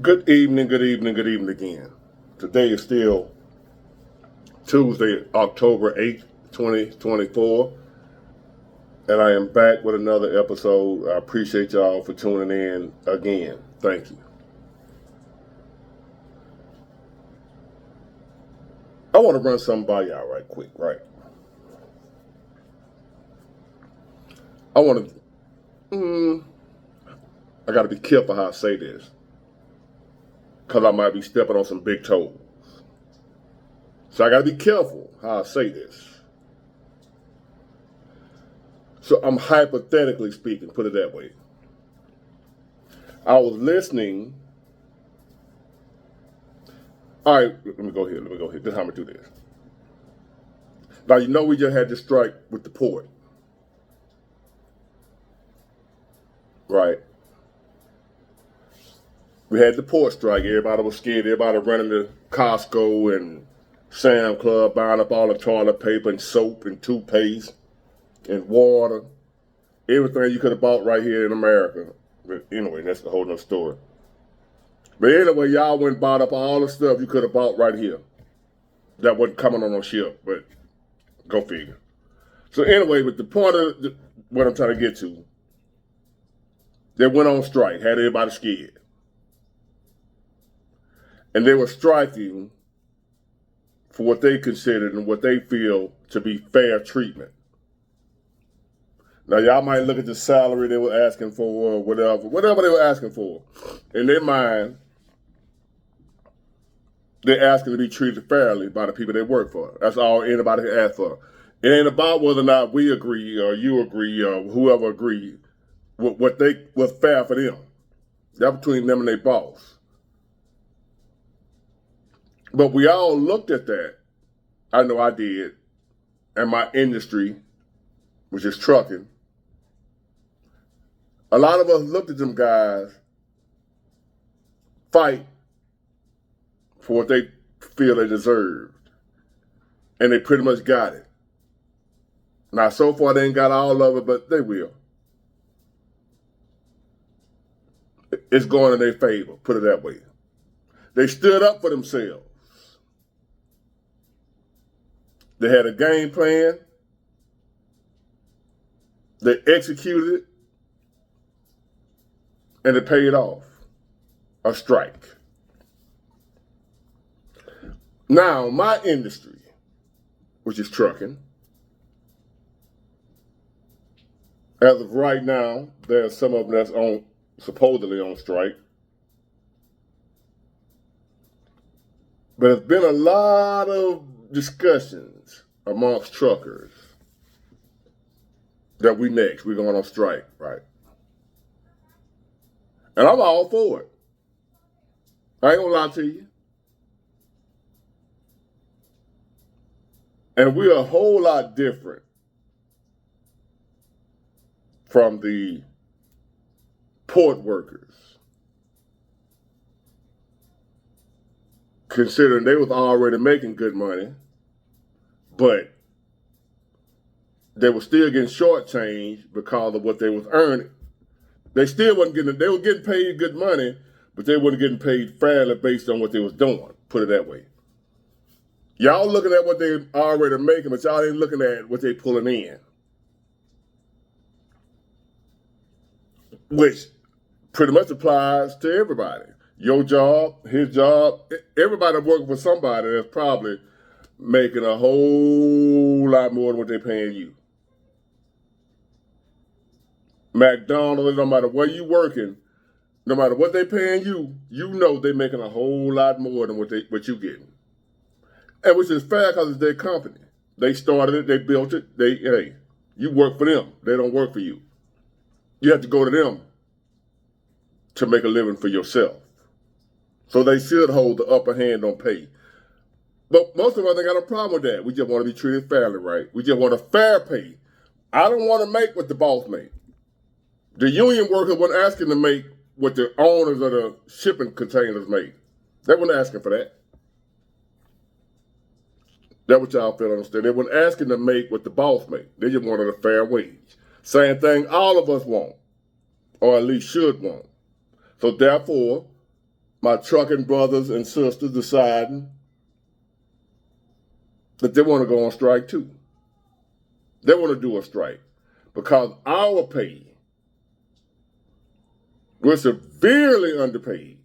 Good evening, good evening, good evening again. Today is still Tuesday, October 8th, 2024, and I am back with another episode. I appreciate y'all for tuning in again. Thank you. I want to run something by y'all right quick, right? I want I got to be careful how I say this, because I might be stepping on some big toes. So I got to be careful how I say this. So I'm hypothetically speaking, put it that way. I was listening. All right, let me go here. This is how I'm going to do this. Now, you know we just had this strike with the port, right? We had the port strike. Everybody was scared. Everybody running to Costco and Sam Club, buying up all the toilet paper and soap and toothpaste and water. Everything you could have bought right here in America. But anyway, that's a whole nother story. But anyway, y'all went and bought up all the stuff you could have bought right here. That wasn't coming on no ship, but go figure. So anyway, but the point of what I'm trying to get to, they went on strike, had everybody scared. And they were striking for what they considered and what they feel to be fair treatment. Now, y'all might look at the salary they were asking for or whatever they were asking for. In their mind, they're asking to be treated fairly by the people they work for. That's all anybody can ask for. It ain't about whether or not we agree or you agree or whoever agreed with what they was fair for them. That's between them and their boss. But we all looked at that. I know I did. And my industry, which is trucking, a lot of us looked at them guys fight for what they feel they deserved. And they pretty much got it. Now, so far, they ain't got all of it, but they will. It's going in their favor, put it that way. They stood up for themselves. They had a game plan. They executed it. And it paid off. A strike. Now, my industry, which is trucking, as of right now, there's some of them that's supposedly on strike. But there's been a lot of discussions amongst truckers that we're going on strike, right? And I'm all for it. I ain't gonna lie to you. And we're a whole lot different from the port workers, considering they was already making good money, but they were still getting shortchanged because of what they was earning. They still wasn't getting, they were getting paid good money, but they wasn't getting paid fairly based on what they was doing, put it that way. Y'all looking at what they already making, but y'all ain't looking at what they pulling in. Which pretty much applies to everybody. Your job, his job, everybody working for somebody that's probably making a whole lot more than what they're paying you. McDonald's, no matter where you working, no matter what they're paying you, you know they're making a whole lot more than what you getting. And which is fair because it's their company. They started it, they built it, hey, you work for them. They don't work for you. You have to go to them to make a living for yourself. So they should hold the upper hand on pay. But most of us ain't got a problem with that. We just want to be treated fairly, right? We just want a fair pay. I don't want to make what the boss make. The union workers weren't asking to make what the owners of the shipping containers make. They weren't asking for that. That's what y'all feel understand. They weren't asking to make what the boss make. They just wanted a fair wage. Same thing all of us want, or at least should want. So therefore, my trucking brothers and sisters deciding that they want to go on strike too. They want to do a strike because our pay, we're severely underpaid.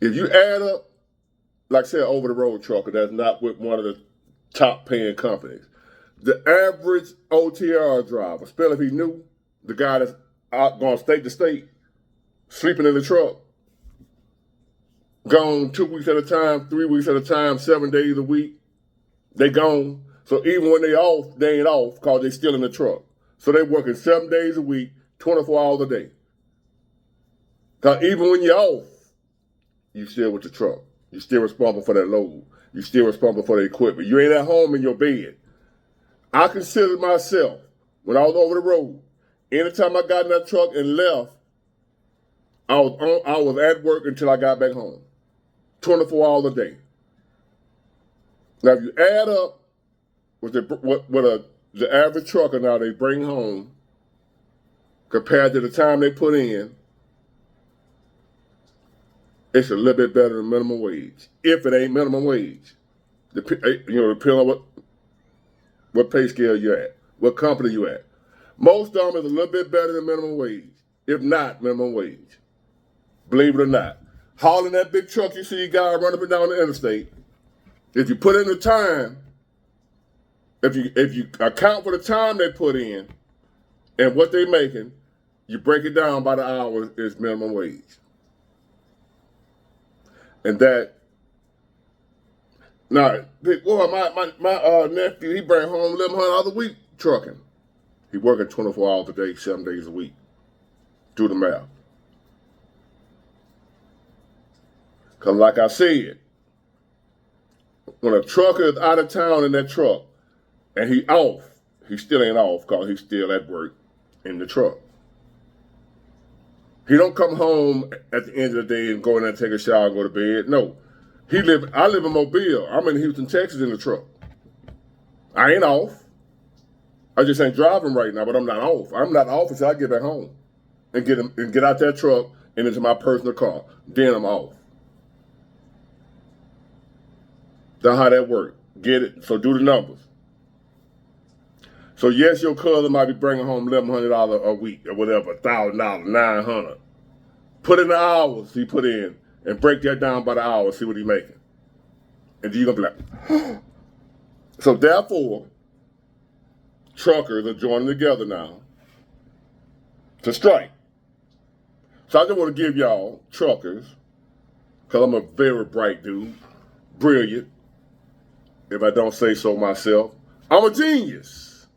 If you add up, like I said, over-the-road trucker, that's not with one of the top-paying companies. The average OTR driver, especially if he's new, the guy that's out going state to state, sleeping in the truck, gone 2 weeks at a time, 3 weeks at a time, 7 days a week, they gone. So even when they off, they ain't off because they still in the truck. So they working 7 days a week, 24 hours a day. Because even when you're off, you still with the truck. You're still responsible for that load. You're still responsible for the equipment. You ain't at home in your bed. I considered myself, when I was over the road, anytime I got in that truck and left, I was at work until I got back home. 24 hours a day. Now, if you add up what the average trucker now they bring home compared to the time they put in, it's a little bit better than minimum wage. If it ain't minimum wage, depending on what pay scale you're at, what company you at. Most of them is a little bit better than minimum wage, if not minimum wage. Believe it or not. Hauling that big truck you see a guy run up and down the interstate, if you put in the time, if you account for the time they put in and what they're making, you break it down by the hour is minimum wage. And that, now, my nephew, he bring home $1,100 a week trucking. He working 24 hours a day, 7 days a week. Do the math. Because like I said, when a trucker is out of town in that truck and he off, he still ain't off because he's still at work in the truck. He don't come home at the end of the day and go in there and take a shower and go to bed. No. I live in Mobile. I'm in Houston, Texas in the truck. I ain't off. I just ain't driving right now, but I'm not off. I'm not off until I get back home and get out that truck and into my personal car. Then I'm off. That's how that works. Get it? So do the numbers. So yes, your cousin might be bringing home $1,100 a week or whatever, $1,000, $900. Put in the hours he put in and break that down by the hour, see what he's making. And you're gonna be like, so therefore, truckers are joining together now to strike. So I just want to give y'all truckers, because I'm a very bright dude, brilliant, if I don't say so myself. I'm a genius.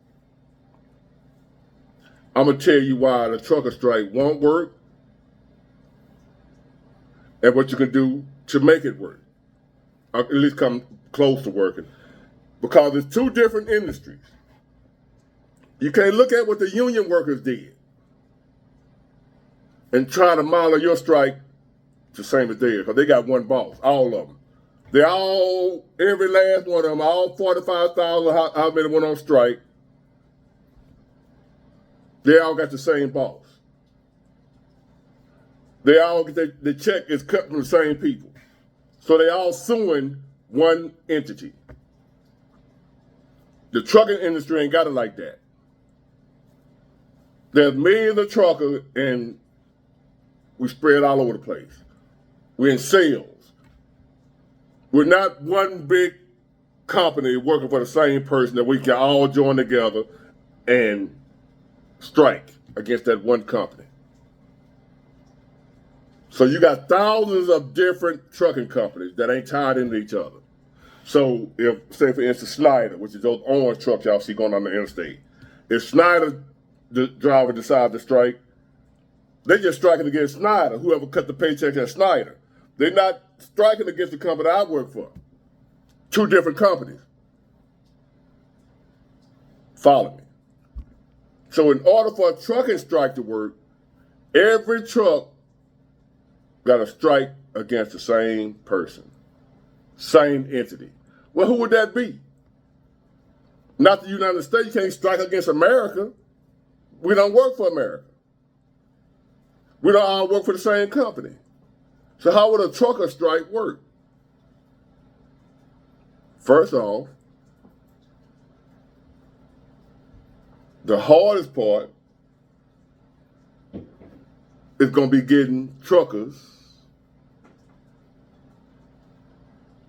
I'm going to tell you why the trucker strike won't work and what you can do to make it work, or at least come close to working. Because it's two different industries. You can't look at what the union workers did and try to model your strike the same as theirs, because they got one boss, all of them. They all, every last one of them, all 45,000, how many went on strike, they all got the same boss. They all get the check is cut from the same people. So they all suing one entity. The trucking industry ain't got it like that. There's millions of truckers and we spread all over the place. We're in sales. We're not one big company working for the same person that we can all join together and strike against that one company. So you got thousands of different trucking companies that ain't tied into each other. So if, say for instance, Schneider, which is those orange trucks y'all see going on the interstate, if Schneider, the driver, decides to strike, they just striking against Schneider, whoever cut the paycheck at Schneider. They're not striking against the company I work for. Two different companies. Follow me. So in order for a trucking strike to work, every truck got to strike against the same person, same entity. Well, who would that be? Not the United States. You can't strike against America. We don't work for America. We don't all work for the same company. So how would a trucker strike work? First off, the hardest part is going to be getting truckers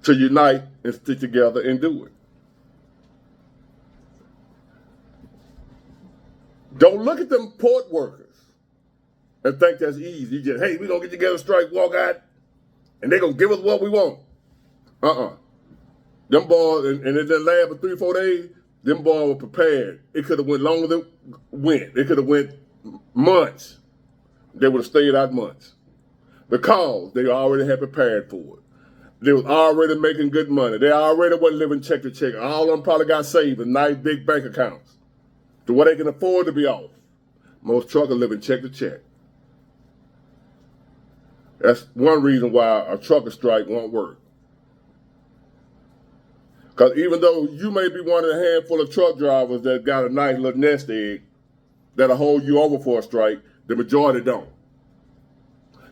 to unite and stick together and do it. Don't look at them port workers and think that's easy. You just, hey, we're going to get together, strike, walk out, and they're going to give us what we want. Them boys, and it didn't last for 3-4 days, them boys were prepared. It could have went longer than it went. It could have went months. They would have stayed out months because they already had prepared for it. They was already making good money. They already wasn't living check to check. All of them probably got saved in nice big bank accounts to where they can afford to be off. Most truckers live in check to check. That's one reason why a trucker strike won't work. Because even though you may be one of the handful of truck drivers that got a nice little nest egg that'll hold you over for a strike, the majority don't.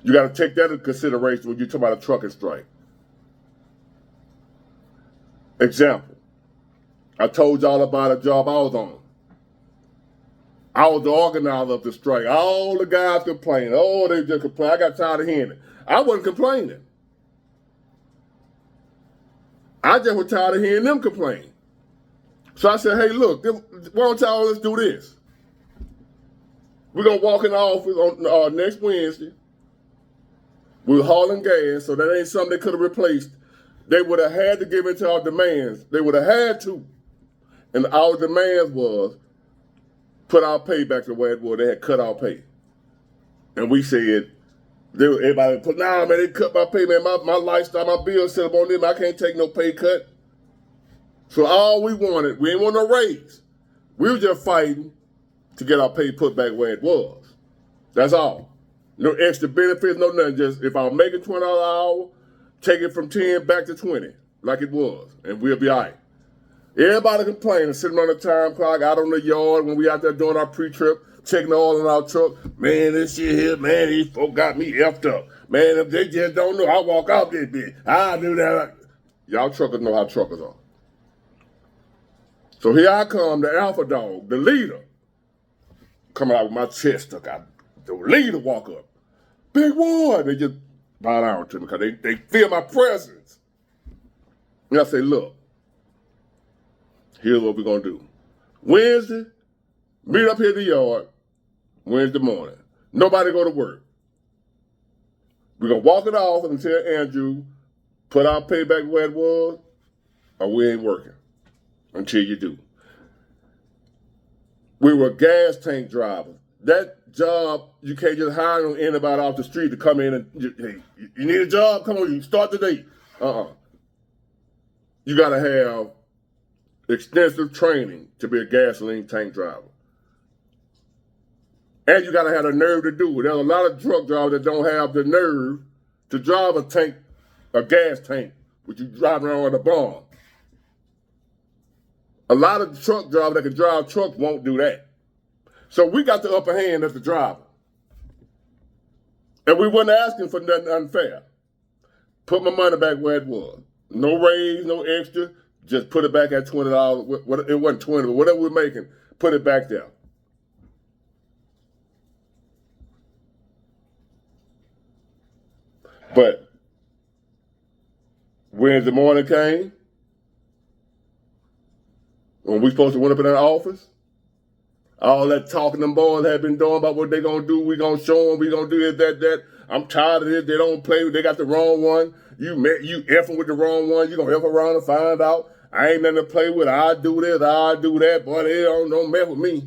You got to take that into consideration when you talk about a trucking strike. Example, I told y'all about a job I was on. I was the organizer of the strike. All the guys complaining. Oh, they just complain. I got tired of hearing it. I wasn't complaining. I just was tired of hearing them complain. So I said, hey, look, why don't y'all let's do this? We're going to walk in the office on next Wednesday. We were hauling gas, so that ain't something they could have replaced. They would have had to give in to our demands. They would have had to. And our demands was put our pay back to the way it was. They had cut our pay. And we said, everybody put, nah, man, they cut my pay, man. My lifestyle, my bills set up on them. I can't take no pay cut. So all we wanted, we didn't want no raise. We were just fighting to get our pay put back where it was. That's all. No extra benefits, no nothing. Just if I'm making $20 an hour, take it from 10 back to 20, like it was, and we'll be all right. Everybody complaining, sitting on the time clock, out on the yard when we out there doing our pre-trip, checking the oil in our truck. Man, this shit here, man, these folk got me effed up. Man, if they just don't know, I walk out this bitch. I do that. Y'all truckers know how truckers are. So here I come, the alpha dog, the leader, coming out with my chest stuck out. The leader walk up. Big one. They just bow down to me because they feel my presence. And I say, look, here's what we're going to do. Wednesday, meet up here in the yard, Wednesday morning. Nobody go to work. We're going to walk it off and tell Andrew, put our pay back where it was, or we ain't working until you do. We were gas tank drivers. That job, you can't just hire anybody off the street to come in and, hey, you need a job? Come on, you start today. You got to have extensive training to be a gasoline tank driver. And you got to have the nerve to do it. There's a lot of truck drivers that don't have the nerve to drive a gas tank, which you drive around with a bomb. A lot of truck drivers that can drive trucks won't do that. So we got the upper hand as the driver. And we weren't asking for nothing unfair. Put my money back where it was. No raise, no extra. Just put it back at $20. It wasn't 20, but whatever we're making, put it back there. But Wednesday morning came, when we supposed to went up in that office, all that talking them boys had been doing about what they gonna do, we gonna show them, we gonna do this, that. I'm tired of this. They don't play. They got the wrong one. You effing with the wrong one. You gonna F around and find out I ain't nothing to play with. I do this, I do that. Boy, they don't mess with me.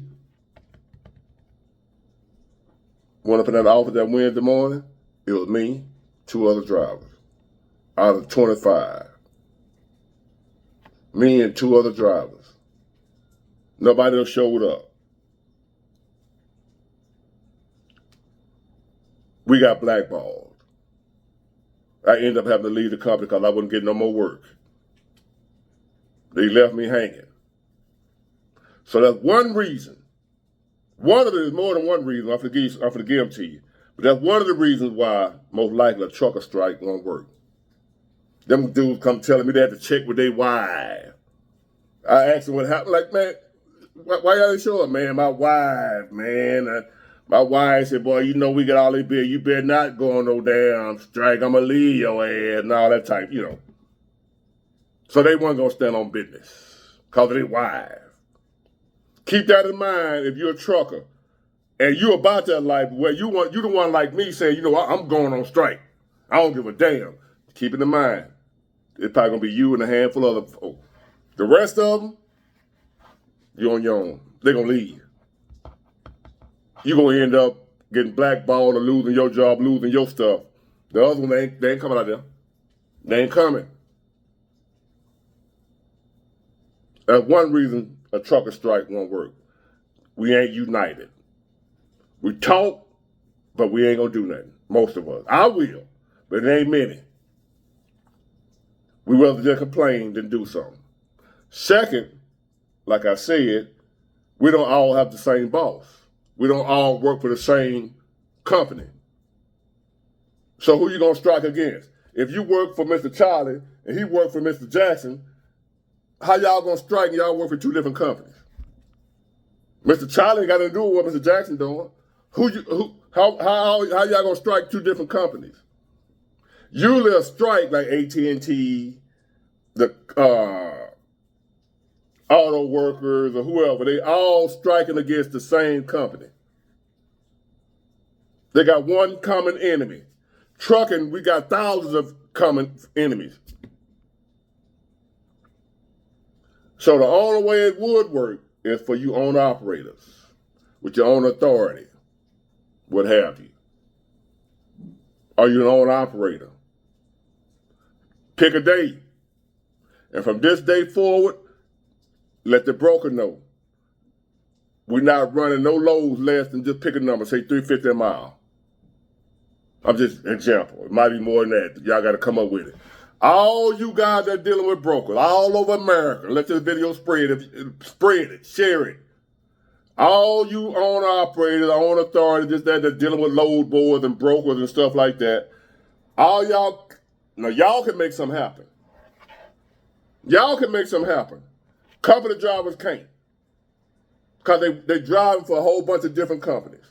Went up in that office that Wednesday morning. It was me, 2 other drivers out of 25. Me and 2 other drivers. Nobody else showed up. We got blackballed. I ended up having to leave the company because I wasn't getting no more work. They left me hanging. So that's one reason. There's more than one reason. I'm going to give them to you. But that's one of the reasons why most likely a trucker strike won't work. Them dudes come telling me they had to check with their wife. I asked them what happened. Like, man, why y'all show up, man? My wife, man. My wife said, boy, you know we got all this bill. You better not go on no damn strike. I'm going to leave your ass and all that type, So they weren't going to stand on business because of their wife. Keep that in mind if you're a trucker and you're about that life where you the one like me saying, I'm going on strike. I don't give a damn. Keep it in mind. It's probably going to be you and a handful of other folks. The rest of them, you're on your own. They're going to leave. You're going to end up getting blackballed or losing your job, losing your stuff. The other one, they ain't coming out there. They ain't coming. That's one reason a trucker strike won't work. We ain't united. We talk, but we ain't going to do nothing. Most of us. I will, but it ain't many. We rather just complain than do something. Second, like I said, we don't all have the same boss. We don't all work for the same company. So who you going to strike against? If you work for Mr. Charlie and he work for Mr. Jackson, how y'all going to strike and y'all work for two different companies? Mr. Charlie ain't got nothing to do with what Mr. Jackson doing. How y'all going to strike two different companies? Usually a strike like AT&T, the auto workers or whoever, they all striking against the same company. They got one common enemy. Trucking, we got thousands of common enemies. So the only way it would work is for you owner operators with your own authority, what have you. Are you an owner operator? Pick a date. And from this day forward, let the broker know. We're not running no loads less than just pick a number, say 350 a mile. I'm just an example. It might be more than that. Y'all got to come up with it. All you guys that are dealing with brokers all over America, let this video spread it, share it. All you owner operators, owner authorities, just that are dealing with load boards and brokers and stuff like that, all y'all can make something happen. Y'all can make something happen. Company drivers can't. Because they driving for a whole bunch of different companies.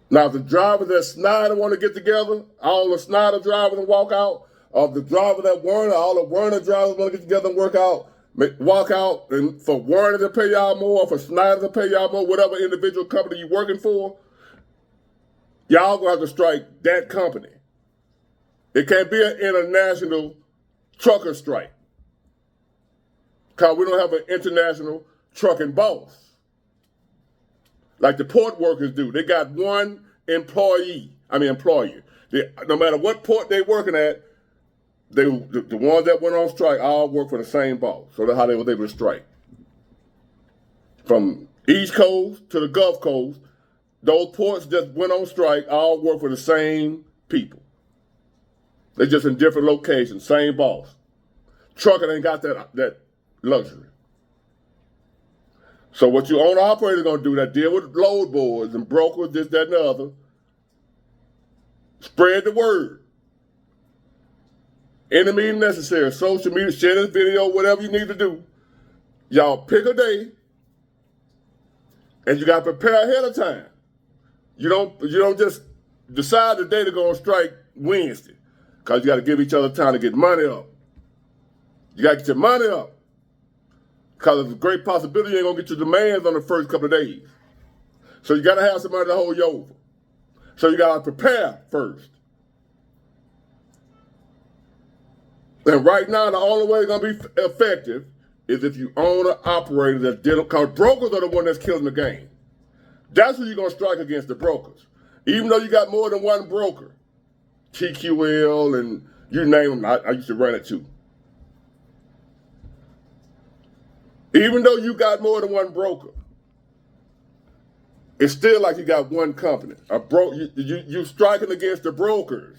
Now, if the drivers that Snyder want to get together, all the Snyder drivers and walk out, or the driver that Werner, all the Werner drivers want to get together and walk out, and for Werner to pay y'all more, or for Snyder to pay y'all more, whatever individual company you're working for, y'all gonna have to strike that company. It can't be an international trucker strike. Because we don't have an international trucking boss. Like the port workers do. They got one employer. No matter what port they working at, the ones that went on strike all work for the same boss. So that's how they were able to strike. From East Coast to the Gulf Coast, those ports that went on strike all work for the same people. They're just in different locations, same boss. Trucking ain't got that luxury. So what you owner operator gonna do that deal with load boards and brokers, this, that, and the other, spread the word. Any means necessary, social media, share this video, whatever you need to do. Y'all pick a day, and you gotta prepare ahead of time. You don't just decide the day to go on strike Wednesday, because you gotta give each other time to get money up. You gotta get your money up. Because there's a great possibility you ain't gonna get your demands on the first couple of days. So you gotta have somebody to hold you over. So you gotta prepare first. And right now, the only way it's gonna be effective is if you own an operator that's dealing, because brokers are the one that's killing the game. That's who you're gonna strike against, the brokers. Even though you got more than one broker. TQL and you name them, I used to run it too. Even though you got more than one broker, it's still like you got one company. You striking against the brokers.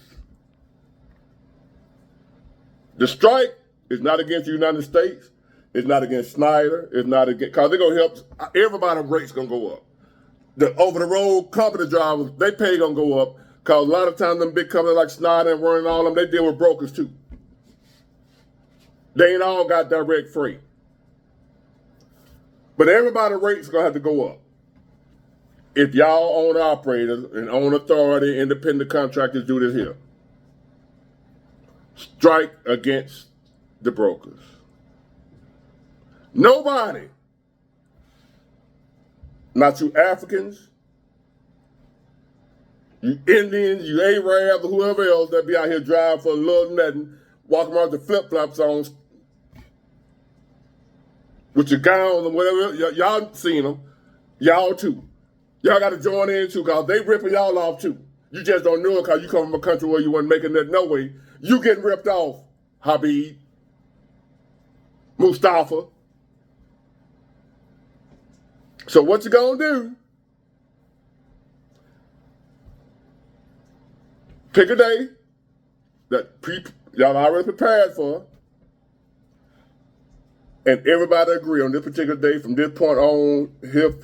The strike is not against the United States. It's not against Snyder. It's not against, because they're going to help, everybody's rate's going to go up. the over-the-road company drivers, they pay gonna go up because a lot of times them big companies like Schneider and Werner and all them, they deal with brokers too. They ain't all got direct freight. But everybody's rates gonna have to go up. If y'all own operators and own authority, independent contractors do this here. Strike against the brokers. Nobody, not you Africans, you Indians, you Arabs, or whoever else that be out here driving for a little nothing, walking around with the flip-flops on, with your gowns and whatever. Y'all seen them. Y'all too. Y'all got to join in too, because they ripping y'all off too. You just don't know it because you come from a country where you wasn't making that no way. You getting ripped off, Habib, Mustafa. So what you gonna do? Pick a day that y'all already prepared for, and everybody agree on this particular day from this point on,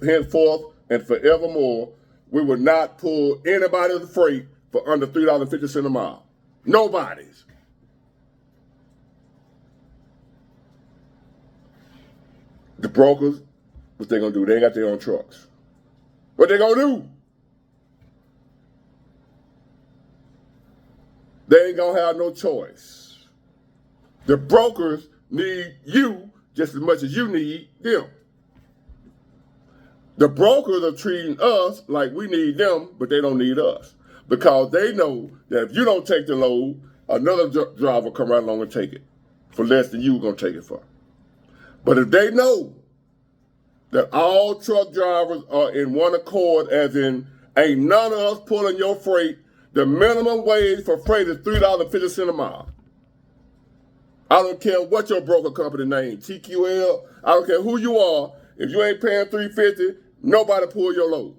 henceforth and forevermore, we will not pull anybody's freight for under $3.50 a mile. Nobody's. The brokers, what they gonna do? They ain't got their own trucks. What they gonna do? They ain't gonna have no choice. The brokers need you just as much as you need them. The brokers are treating us like we need them, but they don't need us. Because they know that if you don't take the load, another driver will come right along and take it for less than you were gonna take it for. But if they know that all truck drivers are in one accord, as in ain't none of us pulling your freight, the minimum wage for freight is $3.50 a mile. I don't care what your broker company name, TQL, I don't care who you are. If you ain't paying $3.50, nobody pull your load.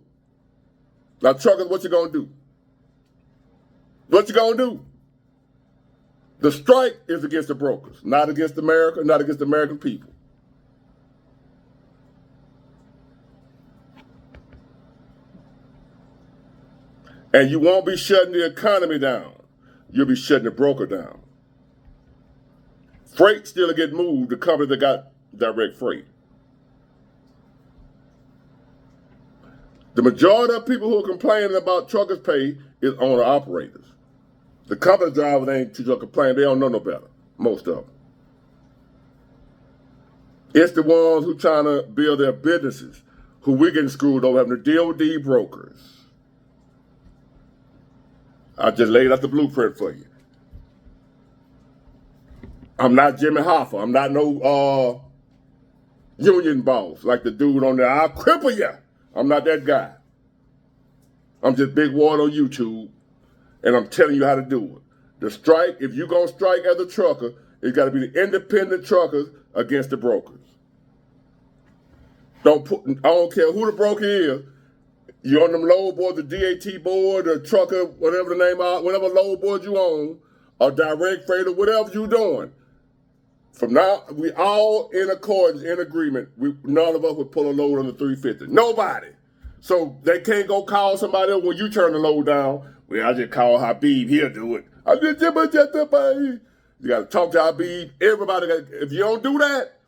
Now truckers, what you gonna do? What you gonna do? The strike is against the brokers, not against America, not against the American people. And you won't be shutting the economy down. You'll be shutting the broker down. Freight still get moved, the company that got direct freight. The majority of people who are complaining about truckers' pay is owner-operators. The company drivers ain't too complaining. They don't know no better, most of them. It's the ones who trying to build their businesses, who we getting screwed over having to deal with these brokers. I just laid out the blueprint for you. I'm not Jimmy Hoffa. I'm not no union boss like the dude on there. I'll cripple you. I'm not that guy. I'm just Big Ward on YouTube, and I'm telling you how to do it. The strike, if you're going to strike as a trucker, it's got to be the independent truckers against the brokers. I don't care who the broker is. You're on them load boards, the DAT board, the trucker, whatever the name are, whatever load board you own, or direct freight, or whatever you're doing. From now, we all in accordance, in agreement. None of us would pull a load under $3.50. Nobody. So they can't go call somebody else when you turn the load down. Well, I just call Habib. He'll do it. You got to talk to Habib. Everybody, if you don't do that,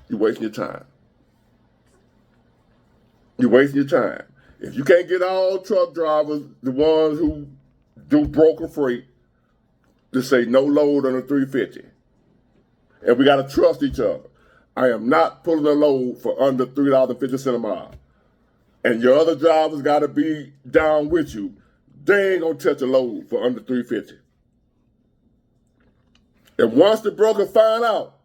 you're wasting your time. You're wasting your time. If you can't get all truck drivers, the ones who do broker freight, to say no load under $3.50. And we got to trust each other. I am not pulling a load for under $3.50 a mile. And your other drivers got to be down with you. They ain't going to touch a load for under $3.50. And once the broker find out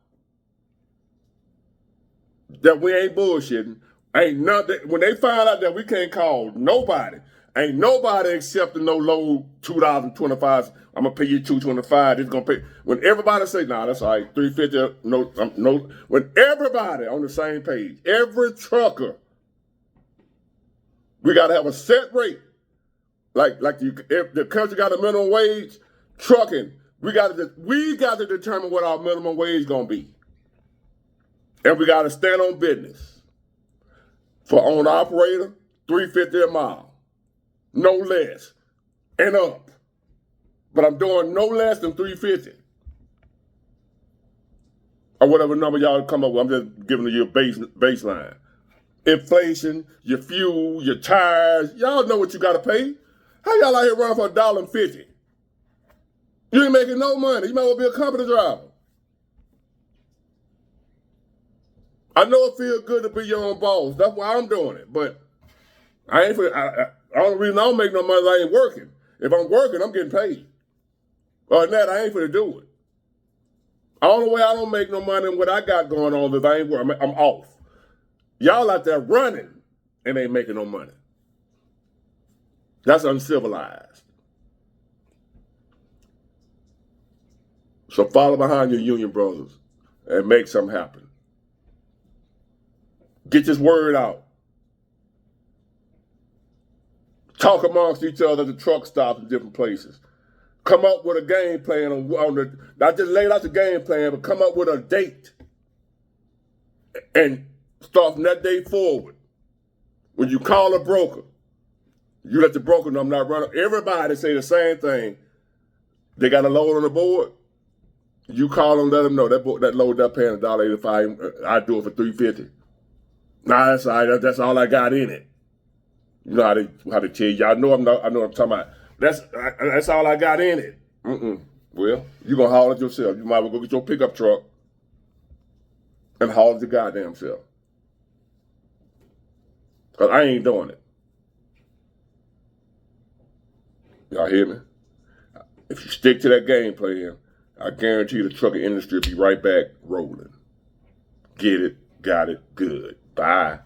that we ain't bullshitting, ain't nothing. When they find out that we can't call nobody, ain't nobody accepting no low $2.25. I'm gonna pay you $2.25. It's gonna pay. When everybody say, "Nah, that's all right, $3.50." No. When everybody on the same page, every trucker, we gotta have a set rate. Like if the country got a minimum wage, trucking, we got to determine what our minimum wage gonna be, and we gotta stand on business. For owner operator, $3.50 a mile, no less, and up. But I'm doing no less than $3.50. Or whatever number y'all come up with. I'm just giving you a baseline. Inflation, your fuel, your tires, y'all know what you gotta pay. How y'all out here running for $1.50? You ain't making no money. You might well be a company driver. I know it feels good to be your own boss. That's why I'm doing it. But I ain't for the only reason I don't make no money is I ain't working. If I'm working, I'm getting paid. Other than that, I ain't for to do it. The only way I don't make no money in what I got going on is I ain't working. I'm off. Y'all out there running and ain't making no money. That's uncivilized. So follow behind your union brothers and make something happen. Get this word out. Talk amongst each other at the truck stops in different places. Come up with a game plan on the, not just lay out the game plan, but come up with a date. And start from that day forward. When you call a broker, you let the broker know I'm not running. Everybody say the same thing. They got a load on the board. You call them, let them know that load they're paying $1.85. I do it for $3.50. Nah, that's all right. That's all I got in it. You know how they tell you. I know what I'm talking about. That's all I got in it. Well, you gonna haul it yourself. You might as well go get your pickup truck and haul it your goddamn self. Cause I ain't doing it. Y'all hear me? If you stick to that game plan, I guarantee the trucking industry will be right back rolling. Get it, got it, good. Bye.